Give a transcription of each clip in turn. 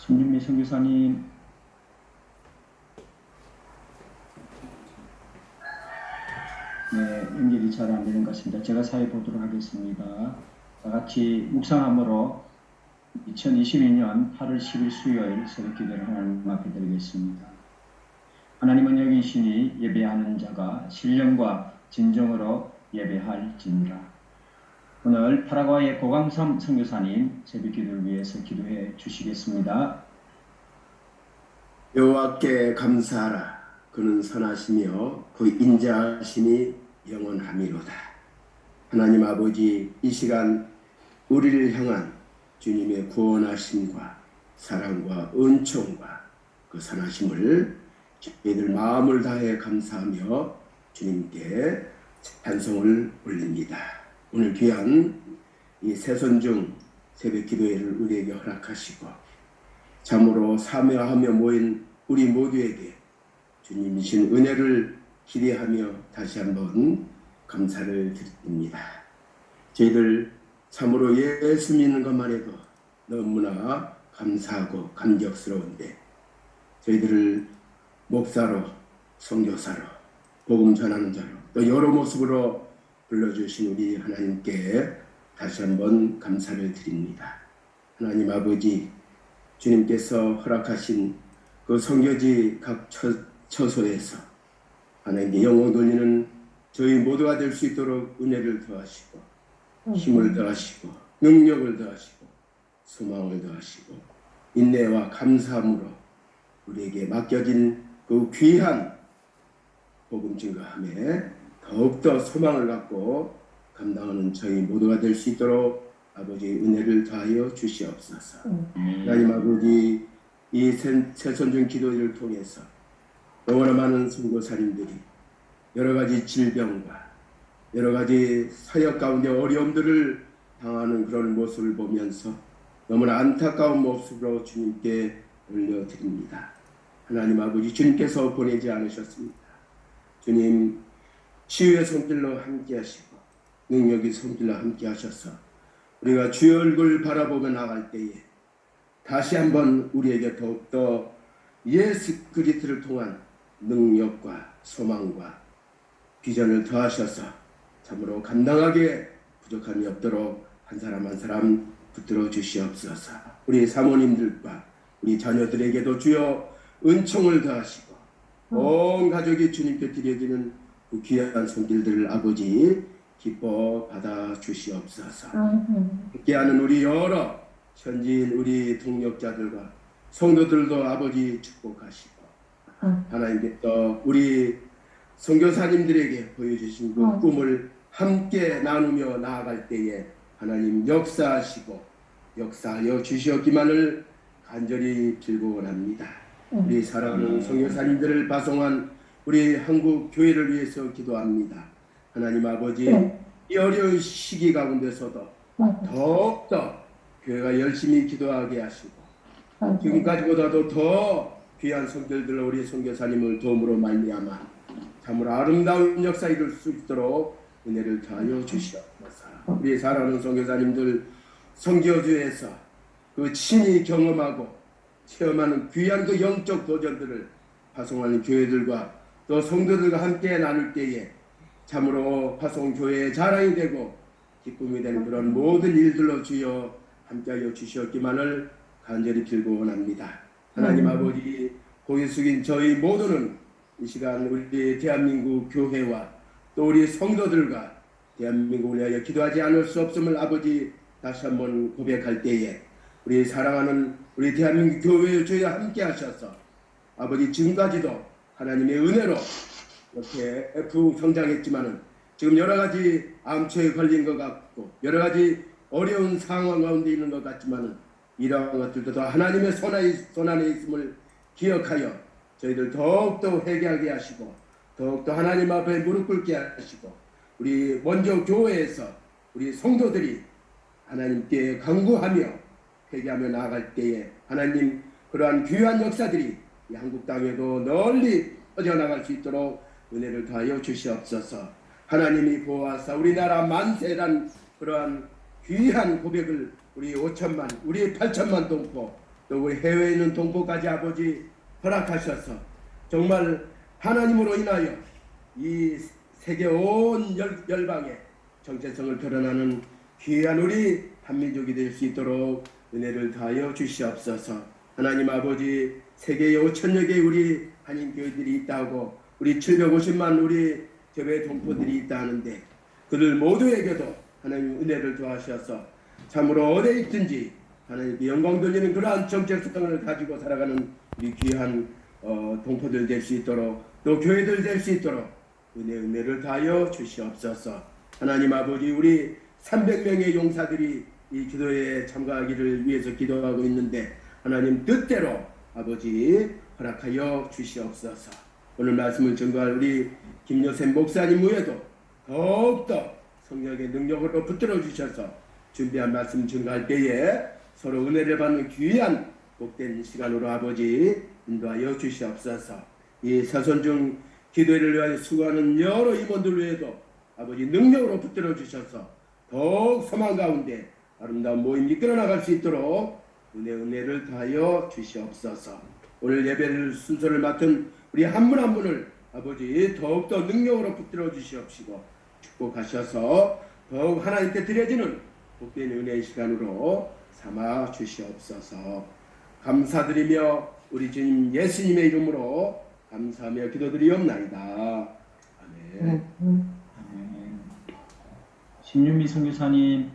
신윤미 선교사님, 네, 연결이 잘 안 되는 것 같습니다. 제가 사회 보도록 하겠습니다. 다 같이 묵상함으로 2022년 8월 10일 수요일 새벽 기도를 하나님 앞에 드리겠습니다. 하나님은 여기시니 예배하는 자가 신령과 진정으로 예배할지니라. 오늘 파라과이의 고강삼 선교사님 새벽 기도를 위해서 기도해 주시겠습니다. 여호와께 감사하라. 그는 선하시며 그 인자하심이 영원함이로다. 하나님 아버지, 이 시간 우리를 향한 주님의 구원하심과 사랑과 은총과 그 선하심을 저희들 마음을 다해 감사하며 주님께 찬송을 올립니다. 오늘 귀한 이 새선중 새벽 기도회를 우리에게 허락하시고 참으로 사모하며 모인 우리 모두에게 주님이신 은혜를 기대하며 다시 한번 감사를 드립니다. 저희들 참으로 예수 믿는 것만 해도 너무나 감사하고 감격스러운데 저희들을 목사로, 선교사로, 복음 전하는 자로 또 여러 모습으로 불러주신 우리 하나님께 다시 한번 감사를 드립니다. 하나님 아버지, 주님께서 허락하신 그 선교지 각 처소에서 하나님께 영광 돌리는 저희 모두가 될 수 있도록 은혜를 더하시고 힘을 더하시고 능력을 더하시고 소망을 더하시고 인내와 감사함으로 우리에게 맡겨진 그 귀한 복음 증거함에 더욱더 소망을 갖고 감당하는 저희 모두가 될 수 있도록 아버지 은혜를 더하여 주시옵소서. 하나님 아버지, 이 새선중 기도회를 통해서 너무나 많은 선교사님들이 여러 가지 질병과 여러 가지 사역 가운데 어려움들을 당하는 그런 모습을 보면서 너무나 안타까운 모습으로 주님께 올려드립니다. 하나님 아버지, 주님께서 보내지 않으셨습니다. 주님 치유의 손길로 함께 하시고 능력의 손길로 함께 하셔서 우리가 주의 얼굴 바라보며 나갈 때에 다시 한번 우리에게 더욱더 예수 그리스도를 통한 능력과 소망과 비전을 더하셔서 참으로 감당하게 부족함이 없도록 한 사람 한 사람 붙들어 주시옵소서. 우리 사모님들과 우리 자녀들에게도 주여 은총을 더하시고 온 가족이 주님께 드려지는 그 귀한 손길들을 아버지 기뻐 받아 주시옵소서. 함께하는 우리 여러 현지인 우리 동역자들과 성도들도 아버지 축복하시고 하나님께서 우리 선교사님들에게 보여주신 그 꿈을 함께 나누며 나아갈 때에 하나님 역사하여 주시었기만을 간절히 빌고 원합니다. 우리 사랑하는 선교사님들을 파송한 우리 한국 교회를 위해서 기도합니다. 하나님 아버지, 이 어려운 시기 가운데서도 더욱더 교회가 열심히 기도하게 하시고 지금까지보다도 더 귀한 선교들로 우리 선교사님을 도움으로 말미암아 참으로 아름다운 역사 이룰 수 있도록 은혜를 더하여 주시옵소서. 우리 사랑하는 선교사님들 선교주에서 그 친히 경험하고 체험하는 귀한 그 영적 도전들을 파송하는 교회들과 또 성도들과 함께 나눌 때에 참으로 파송교회의 자랑이 되고 기쁨이 되는 그런 모든 일들로 주여 함께하여 주시었기만을 간절히 빌고 원합니다. 하나님 아버지, 고개 숙인 저희 모두는 이 시간 우리 대한민국 교회와 또 우리 성도들과 대한민국을 위하여 기도하지 않을 수 없음을 아버지 다시 한번 고백할 때에 우리 사랑하는 우리 대한민국 교회의 주여 함께 하셔서 아버지 지금까지도 하나님의 은혜로 이렇게 푹 성장했지만은 지금 여러 가지 암초에 걸린 것 같고 여러 가지 어려운 상황 가운데 있는 것 같지만은 이러한 것들도 다 하나님의 손 안에 있음을 기억하여 저희들 더욱더 회개하게 하시고 더욱더 하나님 앞에 무릎 꿇게 하시고 우리 먼저 교회에서 우리 성도들이 하나님께 간구하며 회개하며 나아갈 때에 하나님 그러한 귀한 역사들이 이 한국 땅에도 널리 퍼져나갈 수 있도록 은혜를 더하여 주시옵소서. 하나님이 보아사 우리나라 만세란 그러한 귀한 고백을 우리 5천만 우리 8천만 동포 또 우리 해외에 있는 동포까지 아버지 허락하셔서 정말 하나님으로 인하여 이 세계 온 열방에 정체성을 드러나는 귀한 우리 한민족이 될 수 있도록 은혜를 다하여 주시옵소서. 하나님 아버지, 세계에 5천여 개의 우리 한인교회들이 있다고, 우리 750만 우리 교회 동포들이 있다 하는데, 그들 모두에게도 하나님 은혜를 더하셔서 참으로 어디에 있든지 하나님께 영광 돌리는 그러한 정체성을 가지고 살아가는 우리 귀한 동포들 될 수 있도록, 또 교회들 될 수 있도록 은혜를 다하여 주시옵소서. 하나님 아버지, 우리 300명의 용사들이 이 기도에 참가하기를 위해서 기도하고 있는데, 하나님 뜻대로 아버지 허락하여 주시옵소서. 오늘 말씀을 전가할 우리 김여샘 목사님 외에도 더욱더 성령의 능력으로 붙들어 주셔서 준비한 말씀 전가할 때에 서로 은혜를 받는 귀한 복된 시간으로 아버지 인도하여 주시옵소서. 이 사선중 기도회를 위하여 수고하는 여러 임원들 외에도 아버지 능력으로 붙들어 주셔서 더욱 소망 가운데 아름다운 모임 이끌어 나갈 수 있도록 은혜를 다하여 주시옵소서. 오늘 예배를 순서를 맡은 우리 한 분 한 분을 아버지 더욱더 능력으로 붙들어 주시옵시고 축복하셔서 더욱 하나님께 드려지는 복된 은혜의 시간으로 삼아 주시옵소서. 감사드리며 우리 주님 예수님의 이름으로 감사하며 기도드리옵나이다. 아멘. 아멘. 신윤미 선교사님.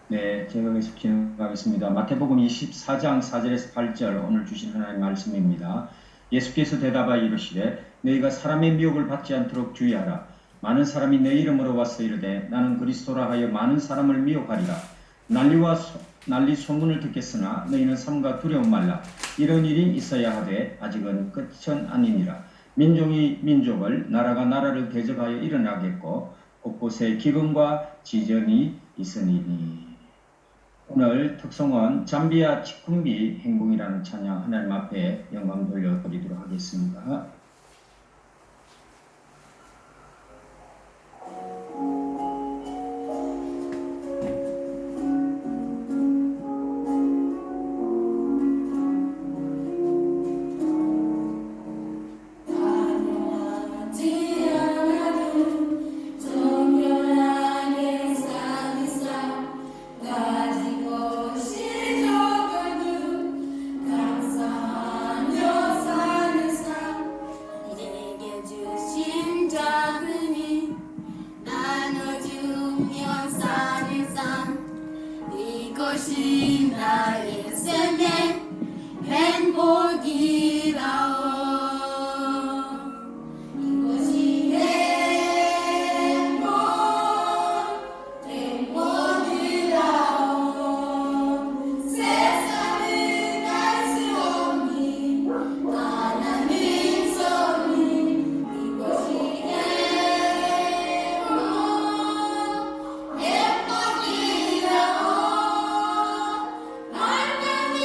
네, 제가 계속 진행하겠습니다. 마태복음 24장 4절에서 8절 오늘 주신 하나님의 말씀입니다. 예수께서 대답하여 이르시되 너희가 사람의 미혹을 받지 않도록 주의하라. 많은 사람이 내 이름으로 와서 이르되 나는 그리스도라 하여 많은 사람을 미혹하리라. 난리 소문을 듣겠으나 너희는 삼가 두려움 말라. 이런 일이 있어야 하되 아직은 끝은 아니니라. 민족이 민족을, 나라가 나라를 대적하여 일어나겠고 곳곳에 기근과 지전이 있으니니. 오늘 특성은 잠비아 치쿰비 행궁이라는 찬양 하나님 앞에 영광 돌려드리도록 하겠습니다. 이것이 나의 삶의 행복이라오. 이것이 행복이라오. 세상은 알 수 없니 하나님 섭니. 이것이 행복이라오. 하나님의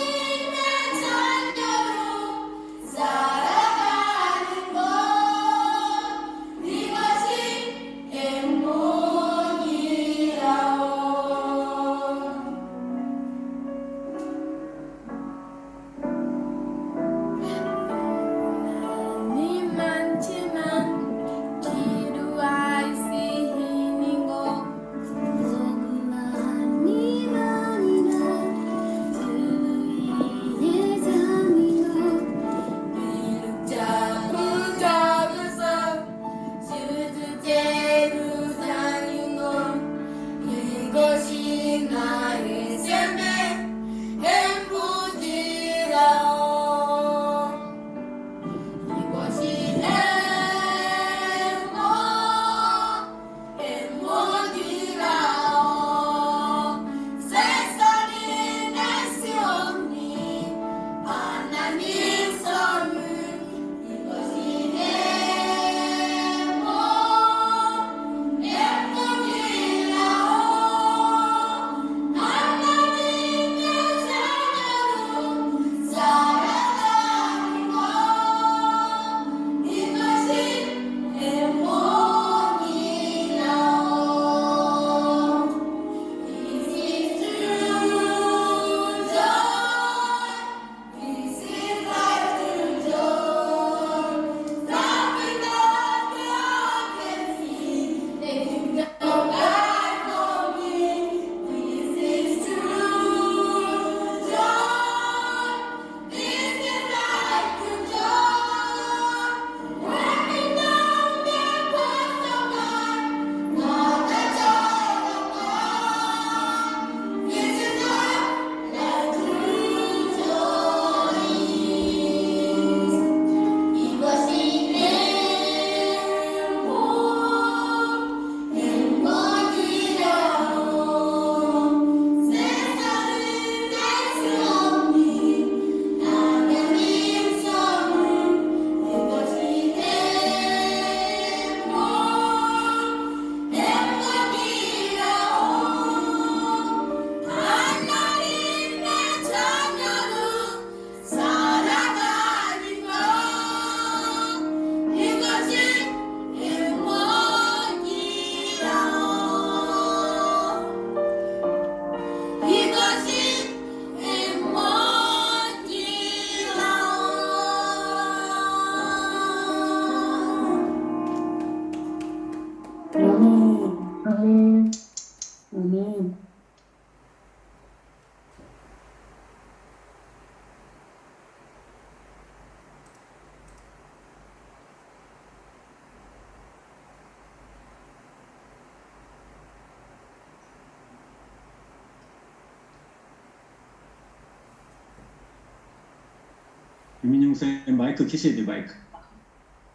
유민용 선생님 마이크 켜셔야 돼요, 마이크.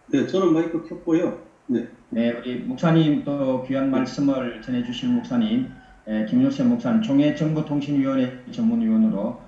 네, 저는 마이크 켰고요. 네. 네, 우리 목사님 또 귀한 말씀을 전해주실 목사님, 김용세 목사님, 총회정보통신위원회 전문위원으로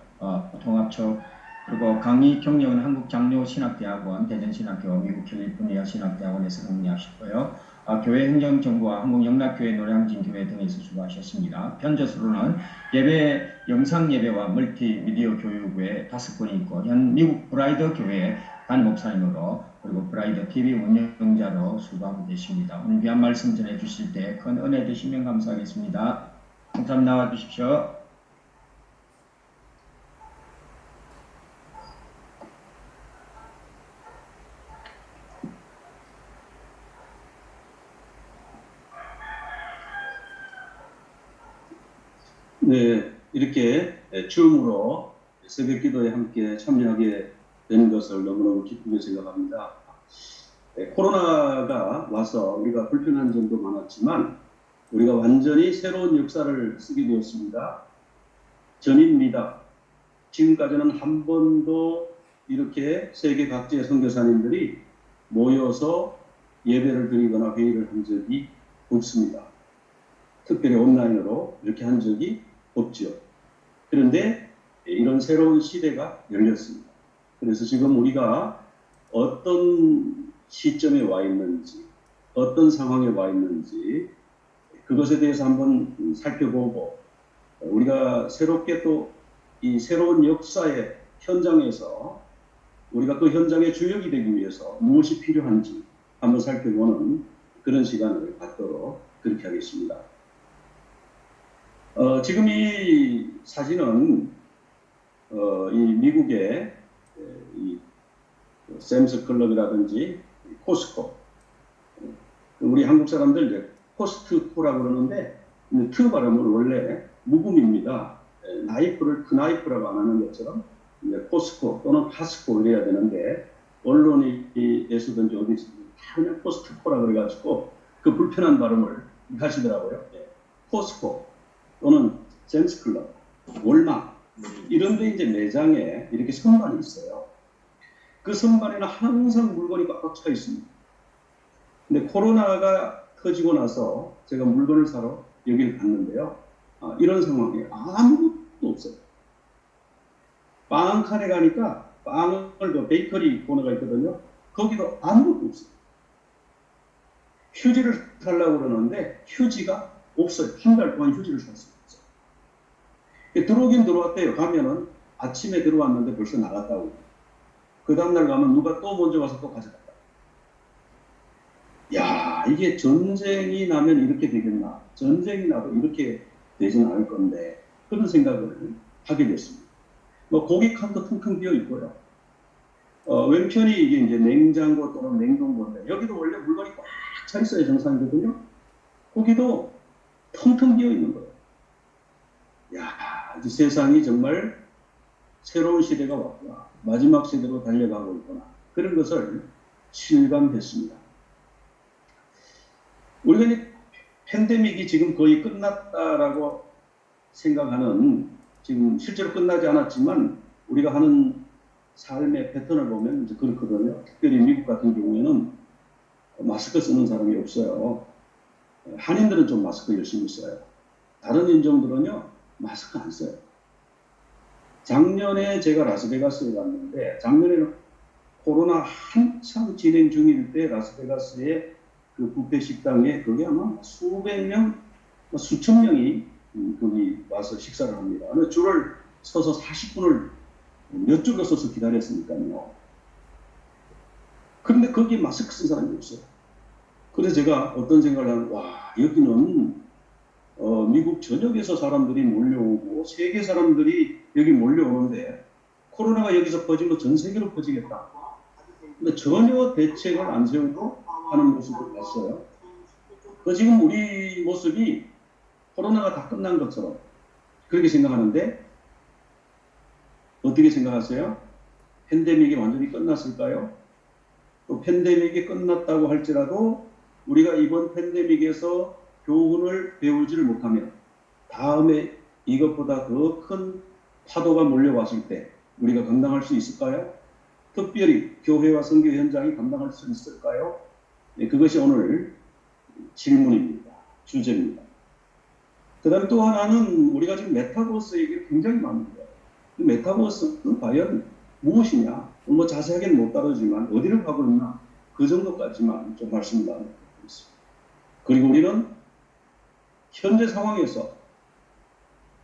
통합처, 그리고 강의 경력은 한국장로신학대학원, 대전신학교, 미국 캘리포니아 신학대학원에서 근무하셨고요. 교회 행정정보와 한국영락교회, 노량진교회 등에서 수고하셨습니다. 현재수로는 예배, 영상예배와 멀티미디어 교육부에 5건이 있고, 현 미국 브라이더 교회 단 목사님으로 그리고 브라이더 TV 운영자로 수고하고 계십니다. 오늘 귀한 말씀 전해주실 때 큰 은혜 되시면 감사하겠습니다. 목사님 나와주십시오. 네, 이렇게 줌으로 새벽 기도에 함께 참여하게 되는 것을 너무너무 기쁘게 생각합니다. 코로나가 와서 우리가 불편한 점도 많았지만 우리가 완전히 새로운 역사를 쓰게 되었습니다. 전입니다. 지금까지는 한 번도 이렇게 세계 각지의 선교사님들이 모여서 예배를 드리거나 회의를 한 적이 없습니다. 특별히 온라인으로 이렇게 한 적이 없죠. 그런데 이런 새로운 시대가 열렸습니다. 그래서 지금 우리가 어떤 시점에 와 있는지, 어떤 상황에 와 있는지 그것에 대해서 한번 살펴보고 우리가 새롭게 또 이 새로운 역사의 현장에서 우리가 그 현장의 주역이 되기 위해서 무엇이 필요한지 한번 살펴보는 그런 시간을 갖도록 그렇게 하겠습니다. 지금 이 사진은 이 미국의 이 샘스 클럽이라든지 코스코, 우리 한국 사람들 이제 코스트코라고 그러는데 트 발음은 원래 묵음입니다. 나이프를 그나이프라고 안 하는 것처럼 이제 코스코 또는 카스코 이래야 되는데 언론에서든지 어디서 다 그냥 코스트코라 그래가지고 그 불편한 발음을 하시더라고요. 코스코 또는 샘스 클럽, 월마 이런 데 이제 매장에 이렇게 선반이 있어요. 그 선반에는 항상 물건이 꽉꽉 차 있습니다. 근데 코로나가 터지고 나서 제가 물건을 사러 여기를 갔는데요. 이런 상황에 아무것도 없어요. 빵 칸에 가니까 빵을 그 베이커리 코너가 있거든요. 거기도 아무것도 없어요. 휴지를 사려고 그러는데 휴지가 없어요. 한 달 동안 휴지를 살 수 없어요. 들어오긴 들어왔대요. 가면은 아침에 들어왔는데 벌써 나갔다고. 그 다음날 가면 누가 또 먼저 와서 또 가져갔다. 야, 이게 전쟁이 나면 이렇게 되겠나. 전쟁이 나도 이렇게 되진 않을 건데 그런 생각을 하게 됐습니다. 뭐 고기 칸도 텅텅 비어 있고요. 왼편이 이게 이제 냉장고 또는 냉동고인데 여기도 원래 물건이 꽉 차 있어야 정상이거든요. 거기도 텅텅 비어 있는 거예요. 야, 이 세상이 정말 새로운 시대가 왔구나. 마지막 시대로 달려가고 있구나. 그런 것을 실감했습니다. 우리가 이제 팬데믹이 지금 거의 끝났다라고 생각하는, 지금 실제로 끝나지 않았지만 우리가 하는 삶의 패턴을 보면 이제 그렇거든요. 특별히 미국 같은 경우에는 마스크 쓰는 사람이 없어요. 한인들은 좀 마스크 열심히 써요. 다른 인종들은요, 마스크 안 써요. 작년에 제가 라스베가스에 갔는데, 작년에는 코로나 한참 진행 중일 때 라스베가스의 그 뷔페 식당에 거기 아마 수백 명, 수천 명이 거기 와서 식사를 합니다. 줄을 서서 40분을 몇 줄로 서서 기다렸으니까요. 그런데 거기에 마스크 쓴 사람이 없어요. 그래서 제가 어떤 생각을 하면, 와, 여기는 미국 전역에서 사람들이 몰려오고 세계 사람들이 여기 몰려오는데 코로나가 여기서 퍼지면 전 세계로 퍼지겠다. 근데 전혀 대책을 안 세우고 하는 모습을 봤어요. 지금 우리 모습이 코로나가 다 끝난 것처럼 그렇게 생각하는데 어떻게 생각하세요? 팬데믹이 완전히 끝났을까요? 또 팬데믹이 끝났다고 할지라도 우리가 이번 팬데믹에서 교훈을 배우지를 못하면 다음에 이것보다 더 큰 파도가 몰려왔을 때 우리가 감당할 수 있을까요? 특별히 교회와 선교 현장이 감당할 수 있을까요? 네, 그것이 오늘 질문입니다. 주제입니다. 그 다음에 또 하나는 우리가 지금 메타버스 얘기가 굉장히 많은데 이 메타버스는 과연 무엇이냐? 뭐 자세하게는 못 다루지만 어디를 가고 있나? 그 정도까지만 좀 말씀을 나누겠습니다. 그리고 우리는 현재 상황에서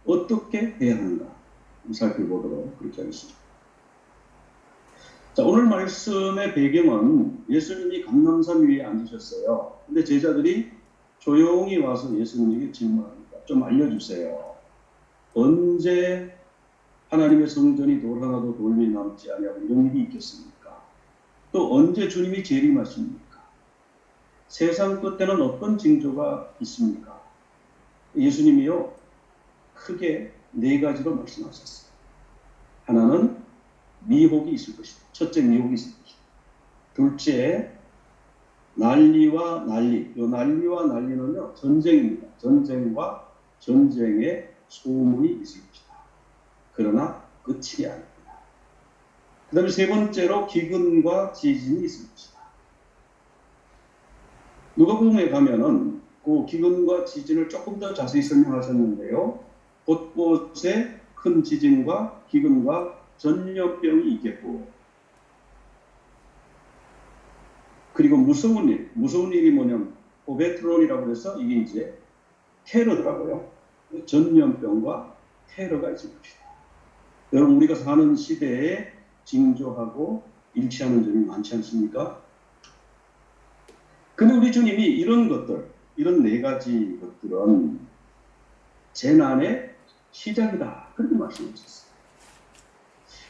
어떻게 해야 하는가 살펴보도록 그렇게 하겠습니다. 자, 오늘 말씀의 배경은 예수님이 감람산 위에 앉으셨어요. 근데 제자들이 조용히 와서 예수님에게 질문합니다. 좀 알려주세요. 언제 하나님의 성전이 돌 하나도 돌이 남지 아니하고 이런 일이 있겠습니까? 또 언제 주님이 재림하십니까? 세상 끝에는 어떤 징조가 있습니까? 예수님이요 크게 네 가지로 말씀하셨어요. 하나는 미혹이 있을 것이다. 첫째, 미혹이 있을 것이다. 둘째, 난리와 난리. 이 난리와 난리는요 전쟁입니다. 전쟁과 전쟁의 소문이 있을 것이다. 그러나 끝이 아닙니다. 그 다음에 세 번째로 기근과 지진이 있을 것이다. 누가복음에 가면은 그 기근과 지진을 조금 더 자세히 설명하셨는데요. 곳곳에 큰 지진과 기근과 전염병이 있겠고, 그리고 무서운 일이 뭐냐면 오베트론이라고 해서 이게 이제 테러더라고요. 전염병과 테러가 있을 것이다. 여러분 우리가 사는 시대에 징조하고 일치하는 점이 많지 않습니까? 근데 우리 주님이 이런 것들, 이런 네 가지 것들은 재난의 시작이다. 그렇게 말씀하셨어요.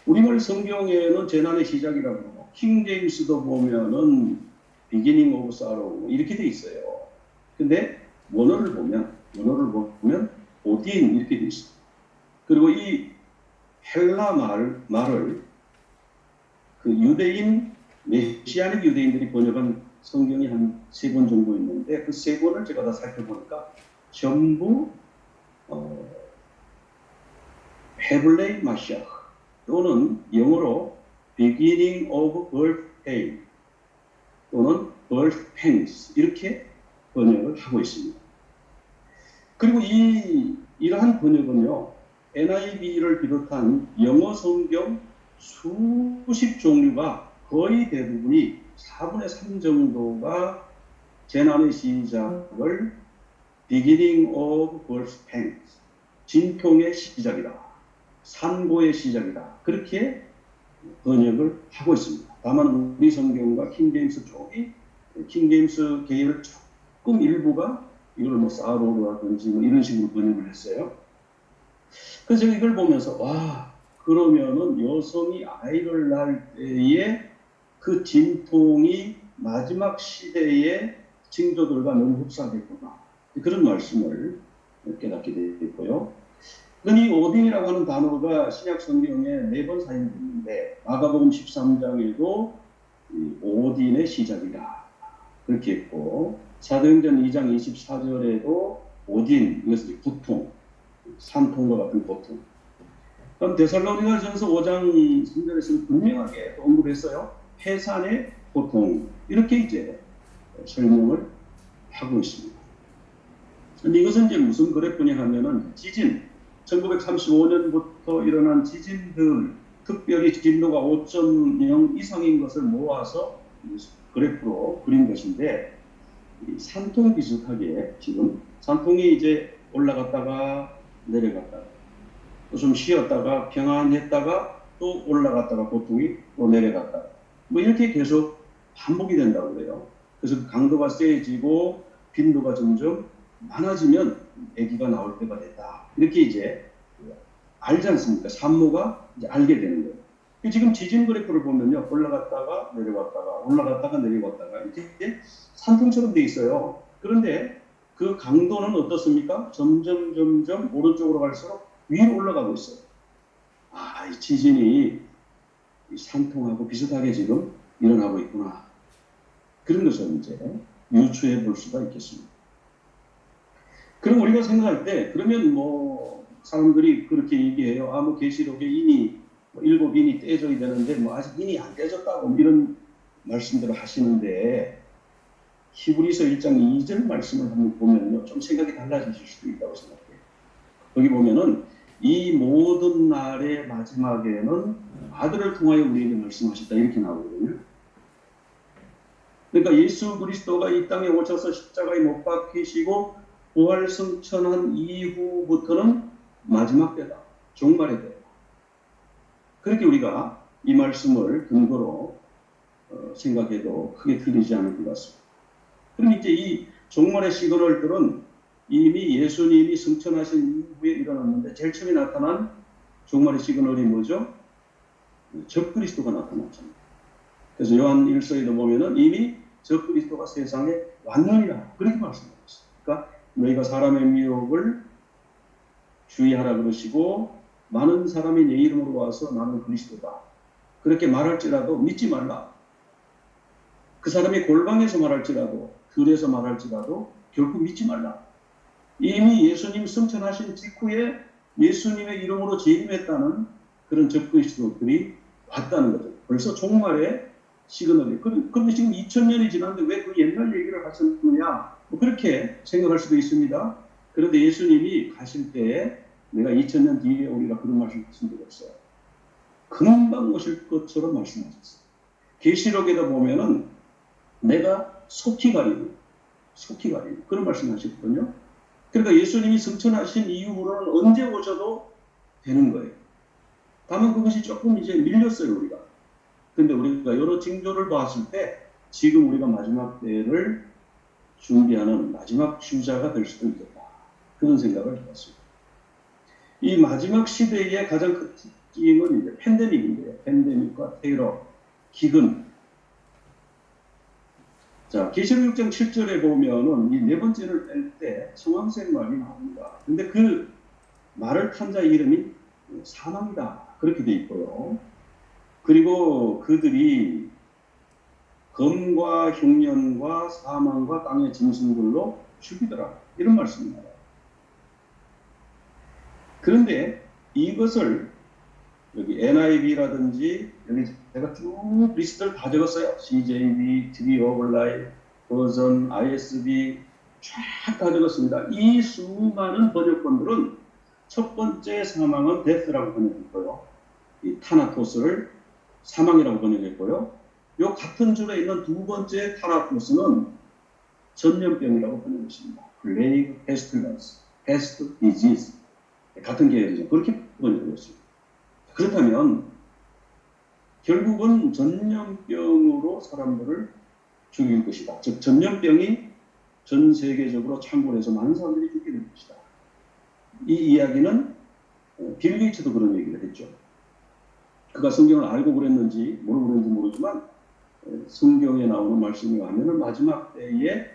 우리말 성경에는 재난의 시작이라고, 킹제임스도 보면은 beginning of sorrow 이렇게 돼 있어요. 근데 원어를 보면 오딘 이렇게 돼 있어요. 그리고 이 헬라 말을 그 유대인 메시아닉 유대인들이 번역한 성경이 한 3권 정도 있는데 그 3권을 제가 다 살펴보니까 전부 헤블레이 마시아 또는 영어로 beginning of birth pain 또는 birth pangs 이렇게 번역을 하고 있습니다. 그리고 이러한 번역은요 NIV를 비롯한 영어 성경 수십 종류가 거의 대부분이 4분의 3 정도가 재난의 시작을 beginning of birth pangs 진통의 시작이다. 산고의 시작이다. 그렇게 번역을 하고 있습니다. 다만 우리 성경과 킹제임스 쪽이 킹제임스 계열 조금 일부가 이걸 뭐 사로라든지 뭐 이런 식으로 번역을 했어요. 그래서 제가 이걸 보면서 와 그러면은 여성이 아이를 낳을 때에 그 진통이 마지막 시대의 징조들과 너무 흡사하겠구나. 그런 말씀을 깨닫게 되었고요. 이 오딘이라고 하는 단어가 신약 성경에 4번 사용되는데 마가복음 13장에도 오딘의 시작이다. 그렇게 했고 사도행전 2장 24절에도 오딘, 이것은 고통, 산통과 같은 고통. 그럼 데살로니가전서 5장 3절에서는 분명하게 언급했어요. 해산의 고통. 이렇게 이제 설명을 하고 있습니다. 근데 이것은 이제 무슨 그래프냐 하면은 지진, 1935년부터 일어난 지진들, 특별히 진도가 5.0 이상인 것을 모아서 그래프로 그린 것인데, 산통 비슷하게 지금 산통이 이제 올라갔다가 내려갔다가 또 좀 쉬었다가 평안했다가 또 올라갔다가 고통이 또 내려갔다가 뭐 이렇게 계속 반복이 된다고 그래요. 그래서 강도가 세지고 빈도가 점점 많아지면 아기가 나올 때가 됐다. 이렇게 이제 알지 않습니까? 산모가 이제 알게 되는 거예요. 지금 지진 그래프를 보면요. 올라갔다가 내려갔다가 올라갔다가 내려갔다가 이렇게 산통처럼 돼 있어요. 그런데 그 강도는 어떻습니까? 점점 오른쪽으로 갈수록 위로 올라가고 있어요. 아, 이 지진이 산통하고 비슷하게 지금 일어나고 있구나. 그런 것을 이제 유추해 볼 수가 있겠습니다. 그럼 우리가 생각할 때 그러면 뭐 사람들이 그렇게 얘기해요. 아, 뭐 계시록에 이미 일곱 인이 떼줘야 되는데 아직 인이 안 떼졌다고 이런 말씀들을 하시는데 히브리서 1장 2절 말씀을 한번 보면요 좀 생각이 달라지실 수도 있다고 생각해요. 거기 보면은 이 모든 날의 마지막에는 아들을 통하여 우리에게 말씀하셨다 이렇게 나오거든요. 그러니까 예수 그리스도가 이 땅에 오셔서 십자가에 못 박히시고 부활 승천한 이후부터는 마지막 때다. 종말의 때다. 그렇게 우리가 이 말씀을 근거로 생각해도 크게 틀리지 않을 것 같습니다. 그럼 이제 이 종말의 시그널들은 이미 예수님이 승천하신 이후에 일어났는데 제일 처음에 나타난 종말의 시그널이 뭐죠? 적그리스도가 나타났잖아요. 그래서 요한 1서에도 보면은 이미 적그리스도가 세상에 왔느니라 그렇게 말씀하셨어요. 그러니까 너희가 사람의 미혹을 주의하라 그러시고 많은 사람이 내 이름으로 와서 나는 그리스도다 그렇게 말할지라도 믿지 말라. 그 사람이 골방에서 말할지라도 들에서 말할지라도 결국 믿지 말라. 이미 예수님 승천하신 직후에 예수님의 이름으로 재림했다는 그런 적그리스도들이 왔다는 거죠. 벌써 종말의 시그널이. 그런데 지금 2000년이 지났는데 왜 그 옛날 얘기를 하셨느냐? 그렇게 생각할 수도 있습니다. 그런데 예수님이 가실 때에 내가 2000년 뒤에 오리라 그런 말씀드렸어요. 금방 오실 것처럼 말씀하셨어요. 계시록에다 보면은 내가 속히 가리니 그런 말씀하셨거든요. 그러니까 예수님이 승천하신 이후로는 언제 오셔도 되는 거예요. 다만 그것이 조금 이제 밀렸어요, 우리가. 근데 우리가 여러 징조를 봤을 때 지금 우리가 마지막 때를 준비하는 마지막 주자가 될 수도 있겠다. 그런 생각을 해봤습니다. 이 마지막 시대의 가장 큰 특징은 이제 팬데믹인데요. 팬데믹과 테러, 기근. 자, 계시록 6장 7절에 보면은 이 네 번째를 뺄 때 성황색 말이 나옵니다. 근데 그 말을 탄 자의 이름이 사망이다. 그렇게 돼 있고요. 그리고 그들이 검과 흉년과 사망과 땅의 짐승들로 죽이더라. 이런 말씀입니다. 그런데 이것을 여기 NIV라든지 여기 제가 쭉 리스트를 다 적었어요. CJB, TV Overline, 버전, ISB 쫙 다 적었습니다. 이 수많은 번역본들은 첫 번째 사망은 데스라고 번역했고요. 이 타나토스를 사망이라고 번역했고요. 요 같은 줄에 있는 두 번째 타나토스는 전염병이라고 번역했습니다. Plague, Pestilence, Pest, Disease 같은 계열이죠. 그렇게 번역했습니다. 그렇다면 결국은 전염병으로 사람들을 죽일 것이다. 즉 전염병이 전 세계적으로 창궐해서 많은 사람들이 죽게 될 것이다. 이 이야기는 빌 게이츠도 그런 얘기를 했죠. 그가 성경을 알고 그랬는지 모르고 그랬는지 모르지만 성경에 나오는 말씀이 가면은 마지막 때에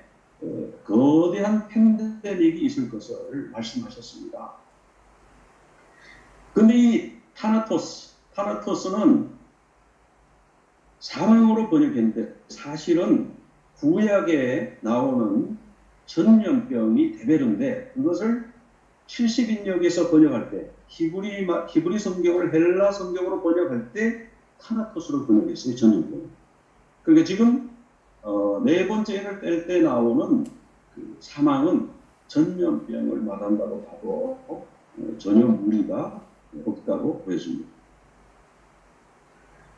거대한 팬데믹이 있을 것을 말씀하셨습니다. 근데 이 타나토스는 사망으로 번역했는데 사실은 구약에 나오는 전염병이 데베르인데 그것을 70인역에서 번역할 때 히브리 성경을 헬라 성경으로 번역할 때 타나토스로 번역했어요. 전염병. 그러니까 지금 네 번째를 뗄 때 나오는 그 사망은 전염병을 말한다고 하고 전혀 무리가 없다고 보여집니다.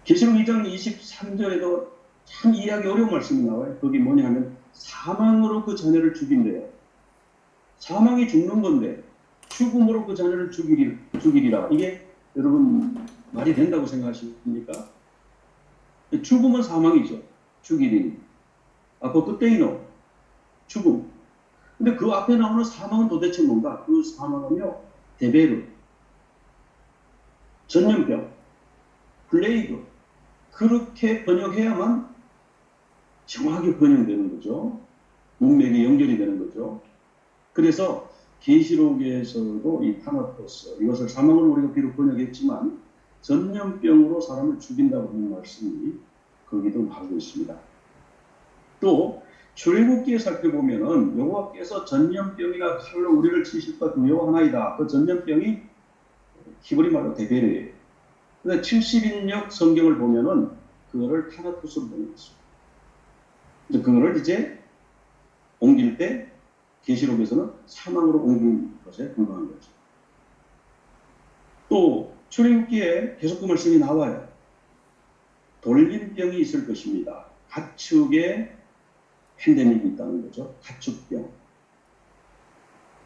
계시록 2장 23절에도 참 이해하기 어려운 말씀이 나와요. 거기 뭐냐 하면 사망으로 그 자녀를 죽인대요. 사망이 죽는 건데 죽음으로 그 자녀를 죽이리라. 이게 여러분 말이 된다고 생각하십니까? 죽음은 사망이죠. 죽이리니. 아포크테이노. 죽음. 근데 그 앞에 나오는 사망은 도대체 뭔가? 그 사망은요. 데베르. 전염병. 플레이그. 그렇게 번역해야만 정확하게 번역되는 거죠. 문맥이 연결이 되는 거죠. 그래서 계시록에서도 이 타나토스, 이것을 사망으로 우리가 비록 번역했지만 전염병으로 사람을 죽인다고 하는 말씀이 거기도 나오고 있습니다. 또 출애굽기에 살펴보면은 여호와께서 전염병이나 칼로 우리를 치실까 두려워하나이다. 그 전염병이 히브리 말로 데베르예요. 근데 70인역 성경을 보면은 그거를 타나토스로 번역했습니다. 이제 그거를 이제 옮길 때 계시록에서는 사망으로 옮긴 것에 불과한 거죠. 또 출애굽기에 계속 그 말씀이 나와요. 돌림병이 있을 것입니다. 가축의 팬데믹이 있다는 거죠. 가축병.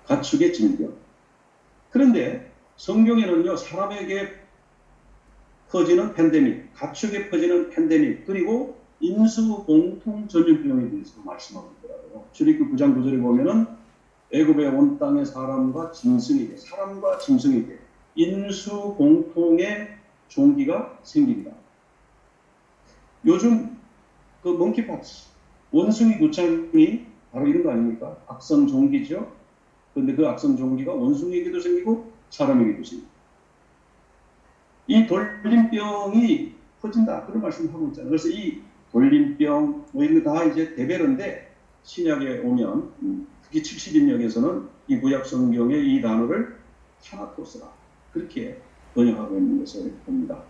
가축의 질병. 그런데 성경에는요, 사람에게 퍼지는 팬데믹, 가축에 퍼지는 팬데믹, 그리고 인수 공통 전염병에 대해서 말씀하고 있더라고요. 출애굽기 9장 9절에 보면은 애굽에 온 땅의 사람과 짐승에게, 사람과 짐승에게 인수 공통의 종기가 생깁니다. 요즘 그 몽키박스, 원숭이 두창이 바로 이런 거 아닙니까? 악성 종기죠. 그런데 그 악성 종기가 원숭이에게도 생기고 사람에게도 생기고. 이 돌림병이 퍼진다. 그런 말씀을 하고 있잖아요. 그래서 이 돌림병, 뭐 이런 거 다 이제 대별인데, 신약에 오면, 특히 70인역에서는 이 구약 성경의 이 단어를 타나토스라. 그렇게 번역하고 있는 것을 봅니다.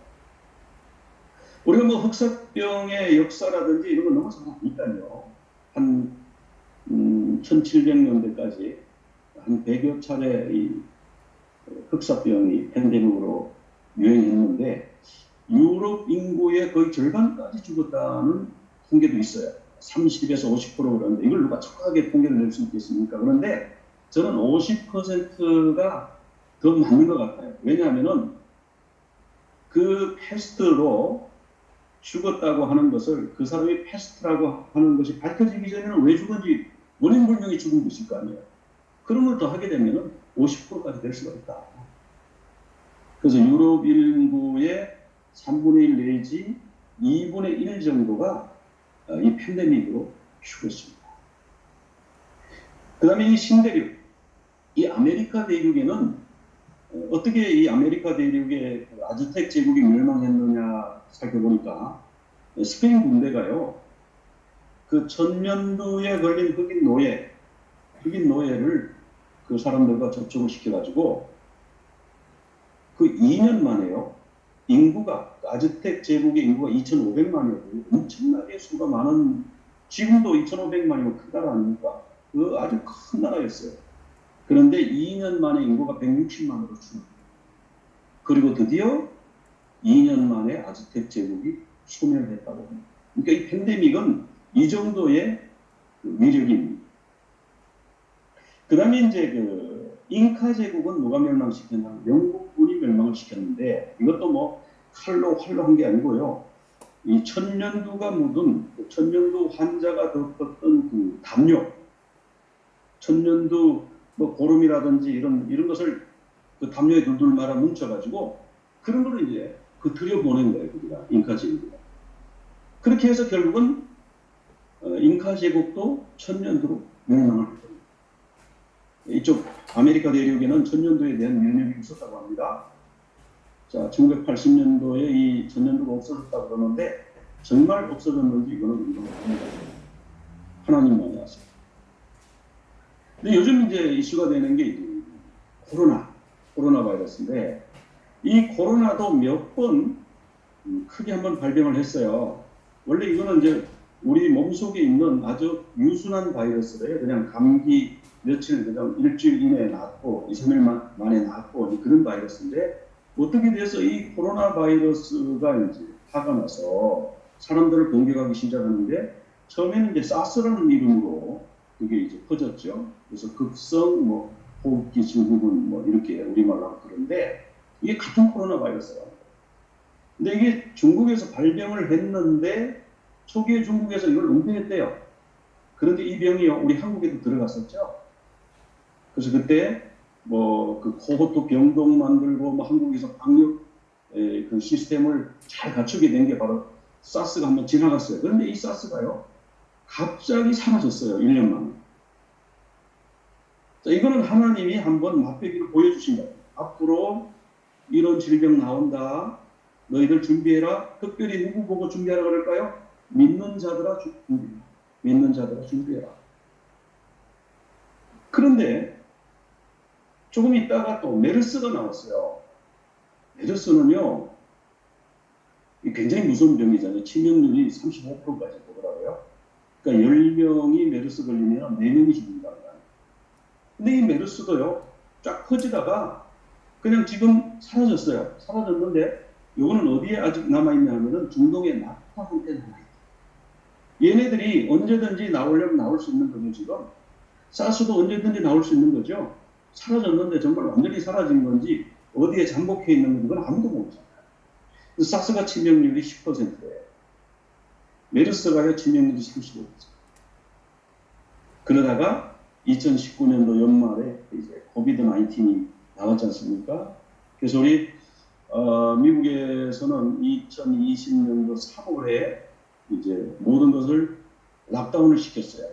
우리가 뭐 흑사병의 역사라든지 이런 건 너무 잘 아니까요. 한 1700년대까지 한 100여 차례 이 흑사병이 팬데믹으로 유행했는데 유럽 인구의 거의 절반까지 죽었다는 통계도 있어요. 30에서 50% 그러는데 이걸 누가 정확하게 통계를 낼 수 있겠습니까? 그런데 저는 50%가 더 맞는 것 같아요. 왜냐하면은 그 패스트로 죽었다고 하는 것을 그 사람이 패스트라고 하는 것이 밝혀지기 전에는 왜 죽은지 원인 불명이 죽은 것일 거 아니에요. 그런 걸 더 하게 되면 50%까지 될 수가 있다. 그래서 유럽 인구의 3분의 1 내지 2분의 1 정도가 이 팬데믹으로 죽었습니다. 그 다음에 이 신대륙, 이 아메리카 대륙에는 어떻게 이 아메리카 대륙의 아즈텍 제국이 멸망했느냐 살펴보니까 스페인 군대가요, 그 천년두에 걸린 흑인 노예를 그 사람들과 접촉을 시켜가지고 그 2년 만에요, 인구가, 아즈텍 제국의 인구가 2,500만이었고요. 엄청나게 수가 많은, 지금도 2,500만이면 큰 나라 아닙니까? 그 아주 큰 나라였어요. 그런데 2년 만에 인구가 160만으로 줄었어요. 그리고 드디어 2년 만에 아즈텍 제국이 소멸했다고 합니다. 그러니까 이 팬데믹은 이 정도의 그 위력입니다. 그 다음에 이제 그 잉카 제국은 누가 멸망시켰냐? 영국군이 멸망을 시켰는데 이것도 뭐 칼로 활로 한 게 아니고요. 이 천년두가 묻은 그 천년두 환자가 덮었던 그 담요, 천년두 뭐 고름이라든지 이런 것을 그 담요에 둘둘 말아 뭉쳐가지고 그런 거를 이제 그 들여보낸 거예요, 우리가 잉카 제국이. 그렇게 해서 결국은 잉카 제국도 천년두로 멸망을 했습니다. 이쪽 아메리카 대륙에는 천년두에 대한 면역이 있었다고 합니다. 자, 1980년도에 이 천년두가 없어졌다고 그러는데 정말 없어졌는지 이거는 의문입니다. 하나님만이 아세요. 근데 요즘 이제 이슈가 되는 게 코로나 바이러스인데 이 코로나도 몇 번 크게 한번 발병을 했어요. 원래 이거는 이제 우리 몸속에 있는 아주 유순한 바이러스래요. 그냥 감기 며칠, 그냥 일주일 이내에 낫고 2, 3일 만에 낫고 그런 바이러스인데 어떻게 돼서 이 코로나 바이러스가 이제 화가 나서 사람들을 공격하기 시작하는데 처음에는 이제 사스라는 이름으로 그게 이제 퍼졌죠. 그래서 급성 뭐 호흡기 증후군 뭐 이렇게 우리말로 하고 그런데 이게 같은 코로나 바이러스라고. 근데 이게 중국에서 발병을 했는데 초기에 중국에서 이걸 은폐했대요. 그런데 이 병이요 우리 한국에도 들어갔었죠. 그래서 그때 뭐 그 코호토 병동 만들고 뭐 한국에서 방역 그 시스템을 잘 갖추게 된 게 바로 사스가 한번 지나갔어요. 그런데 이 사스가요 갑자기 사라졌어요. 1년 만에. 자, 이거는 하나님이 한번 맛배기를 보여주신 거예요. 앞으로 이런 질병 나온다. 너희들 준비해라. 특별히 누구 보고 준비하라 그럴까요? 믿는 자들아 준비해라. 믿는 자들아 준비해라. 그런데 조금 있다가 또 메르스가 나왔어요. 메르스는요, 이 굉장히 무서운 병이잖아요. 치명률이 35%까지 보더라고요. 그러니까 10명이 메르스 걸리면 4명이 죽는다. 근데 이 메르스도요, 쫙 퍼지다가 그냥 지금 사라졌어요. 사라졌는데 이거는 어디에 아직 남아있냐 하면은 중동의 나파 상태에 남아있다. 얘네들이 언제든지 나오려면 나올 수 있는 거죠, 지금. 사스도 언제든지 나올 수 있는 거죠. 사라졌는데 정말 완전히 사라진 건지 어디에 잠복해 있는 건지 그건 아무도 모르잖아요. 사스가 치명률이 10%예요. 메르스가요 치명률이 35%. 그러다가 2019년도 연말에 이제 코비드-19이 나왔지 않습니까? 그래서 우리 미국에서는 2020년도 3월에 이제 모든 것을 락다운을 시켰어요.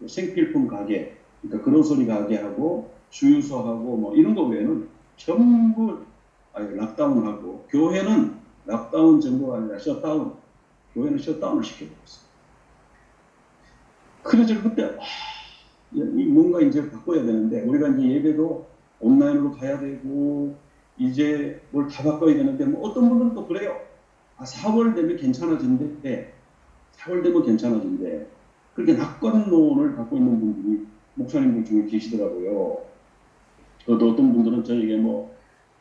생필품 가게, 그러니까 그로서리 가게하고 주유소하고 뭐 이런 거 외에는 전부 락다운하고 교회는 락다운 정도가 아니라 셧다운, 교회는 셧다운을 시켜버렸어요. 그래서 그때 뭔가 이제 바꿔야 되는데 우리가 이제 예배도 온라인으로 가야 되고 이제 뭘 다 바꿔야 되는데 뭐 어떤 분들은 또 그래요. 4월 되면 괜찮아진대. 4월 되면 괜찮아진대. 그렇게 낙관론을 갖고 있는 분들이 목사님들 중에 계시더라고요. 또 어떤 분들은 저에게 뭐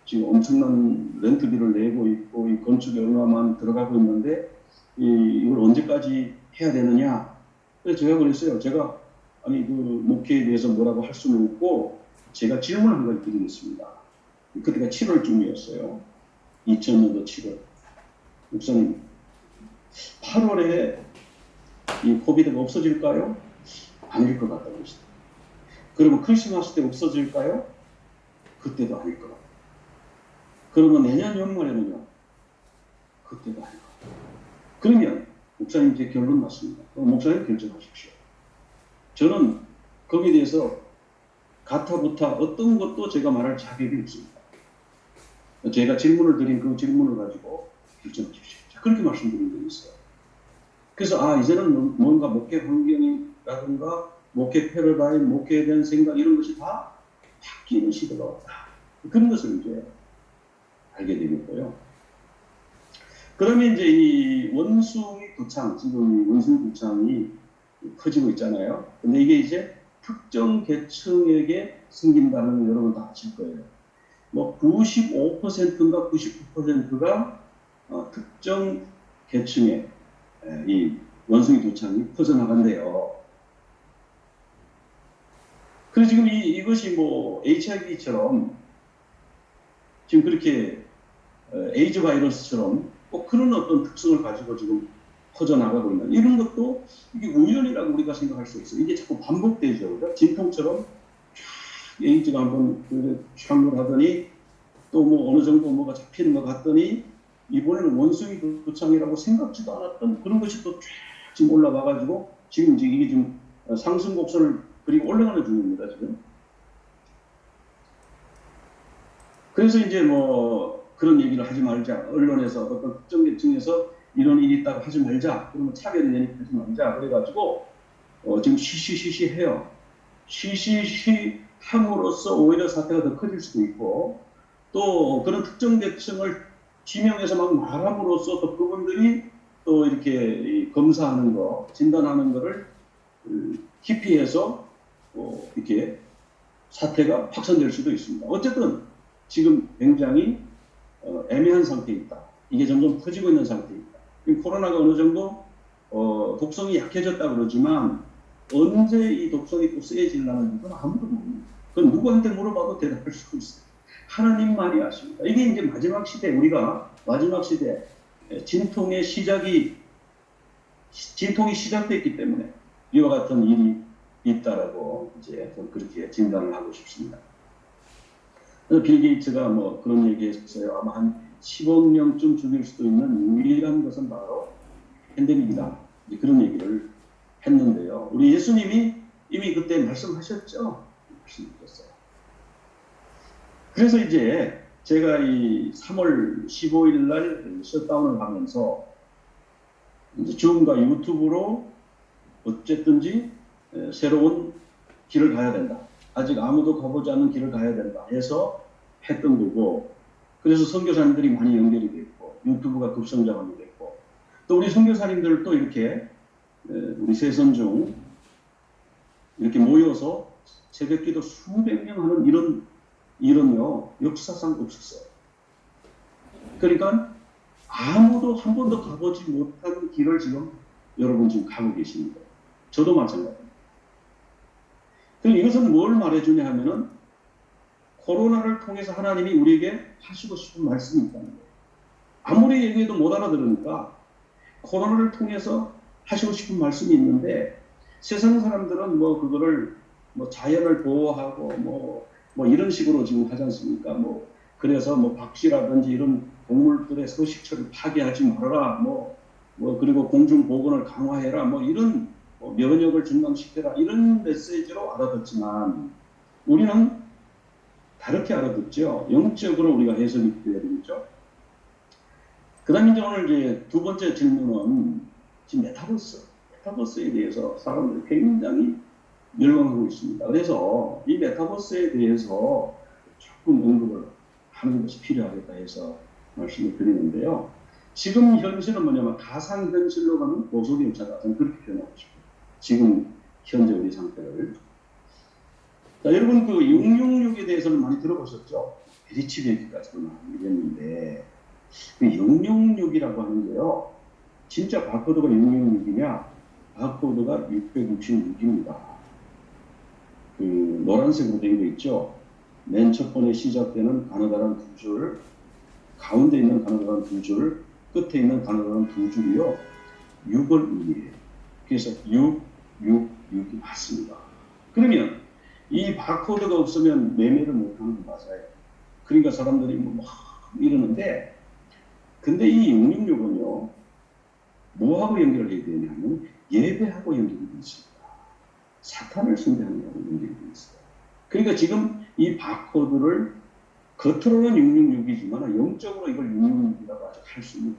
지금 엄청난 렌트비를 내고 있고 이 건축에 얼마만 들어가고 있는데 이걸 언제까지 해야 되느냐. 그래서 제가 그랬어요. 제가 아니 그 목회에 대해서 뭐라고 할 수는 없고 제가 질문 한 가지 드리겠습니다. 그때가 7월쯤이었어요. 2000년도 7월. 목사님, 8월에 이 코비드가 없어질까요? 아닐 것 같다고 했어요. 그러면 크리스마스 때 없어질까요? 그때도 아닐 것 같아요. 그러면 내년 연말에는요? 그때도 아닐 것 같아요. 그러면 목사님 제 결론 났습니다. 그럼 목사님 결정하십시오. 저는 거기에 대해서 가타부타 어떤 것도 제가 말할 자격이 없습니다. 제가 질문을 드린 그 질문을 가지고 결정하십시오. 그렇게 말씀드린 적이 있어요. 그래서 이제는 뭔가 목회 환경이라든가 목회 패러다임, 목회에 대한 생각 이런 것이 다 바뀌는 시대가 왔다. 그런 것을 이제 알게 되겠고요. 그러면 이제 이 원숭이 두창, 지금 이 원숭이 두창이 커지고 있잖아요. 근데 이게 이제 특정 계층에게 생긴다는 걸 여러분 다 아실 거예요. 뭐 95%인가 99%가 특정 계층에 이 원숭이 두창이 퍼져나간대요. 그래서 지금 이것이 뭐 HIV처럼 지금 그렇게 에이즈 바이러스처럼 꼭 그런 어떤 특성을 가지고 지금 퍼져나가고 있는 이런 것도 이게 우연이라고 우리가 생각할 수 있어요. 이게 자꾸 반복되죠. 그러니까 진통처럼 에이즈가 한번 촥을 하더니 또 뭐 어느 정도 뭐가 잡히는 것 같더니 이번에는 원숭이 두창이라고 생각지도 않았던 그런 것이 또 지금 올라와가지고 지금 이제 이게 지금 상승 곡선을 그리고 올라가는 중입니다 지금. 그래서 이제 뭐 그런 얘기를 하지 말자. 언론에서 어떤 특정 계층에서 이런 일이 있다고 하지 말자. 그러면 차별이 되니까 하지 말자. 그래가지고 지금 쉬쉬쉬쉬 해요. 쉬쉬쉬 함으로써 오히려 사태가 더 커질 수도 있고 또 그런 특정 계층을 지명해서 막 말함으로써 또 그분들이 또 이렇게 검사하는 거, 진단하는 거를 기피해서 이렇게 사태가 확산될 수도 있습니다. 어쨌든 지금 굉장히 애매한 상태에 있다. 이게 점점 퍼지고 있는 상태에 있다. 코로나가 어느 정도 독성이 약해졌다 그러지만 언제 이 독성이 또 세지려는 건 아무도 모릅니다. 그건 누구한테 물어봐도 대답할 수 없어요. 하나님만이 아십니다. 이게 이제 마지막 시대, 우리가 마지막 시대 진통이 시작됐기 때문에 이와 같은 일이 있다라고 이제 그렇게 진단을 하고 싶습니다. 빌 게이츠가 뭐 그런 얘기했어요. 아마 한 10억 명쯤 죽일 수도 있는 유일한 것은 바로 팬데믹이다. 그런 얘기를 했는데요. 우리 예수님이 이미 그때 말씀하셨죠? 말씀하셨어요. 그래서 이제 제가 이 3월 15일 날 셧다운을 하면서 이제 줌과 유튜브로 어쨌든지 새로운 길을 가야 된다. 아직 아무도 가보지 않는 길을 가야 된다 해서 했던 거고 그래서 선교사님들이 많이 연결이 됐고 유튜브가 급성장하게 됐고, 또 우리 선교사님들 또 이렇게 우리 세선중 이렇게 모여서 새벽기도 수백 명 하는 이런 일은요 역사상 없었어요. 그러니까 아무도 한 번도 가보지 못한 길을 지금 여러분 지금 가고 계십니다. 저도 마찬가지입니다. 그럼 이것은 뭘 말해주냐 하면은 코로나를 통해서 하나님이 우리에게 하시고 싶은 말씀이 있다는 거예요. 아무리 얘기해도 못 알아들으니까 코로나를 통해서 하시고 싶은 말씀이 있는데 세상 사람들은 뭐 그거를 뭐 자연을 보호하고 뭐 이런 식으로 지금 하지 않습니까? 뭐 그래서 뭐 박쥐라든지 이런 동물들의 서식처를 파괴하지 말아라. 그리고 공중 보건을 강화해라. 뭐 이런 면역을 증강시켜라. 이런 메시지로 알아듣지만 우리는 다르게 알아듣죠. 영적으로 우리가 해석이 되어야 되겠죠. 그 다음에 이제 오늘 이제 두 번째 질문은 지금 메타버스에 대해서 사람들이 굉장히 열광하고 있습니다. 그래서 이 메타버스에 대해서 조금 언급을 하는 것이 필요하겠다 해서 말씀을 드리는데요. 지금 현실은 뭐냐면 가상현실로 가는 고속열차다. 저는 그렇게 표현하고 싶어요. 지금 현재 우리 상태를. 자, 여러분 그 666에 대해서는 많이 들어보셨죠? 베리치 얘기까지도 많이 얘기했는데 그 666이라고 하는 게요. 진짜 바코드가 666이냐? 바코드가 666입니다. 그 노란색으로 되어 있죠? 맨 첫 번에 시작되는 가느다란 두 줄, 가운데 있는 가느다란 두 줄, 끝에 있는 가느다란 두 줄이요. 6을 의미해요. 그래서 666이 맞습니다. 그러면 이 바코드가 없으면 매매를 못하는 거 맞아요. 그러니까 사람들이 막 이러는데 근데 이 666은요. 뭐하고 연결해야 되냐면 예배하고 연결이 되어 있습니다. 사탄을 숭배하는 거하고 연결이 되어 있어요. 그러니까 지금 이 바코드를 겉으로는 666이지만 영적으로 이걸 666이라고 아직 할 수 있는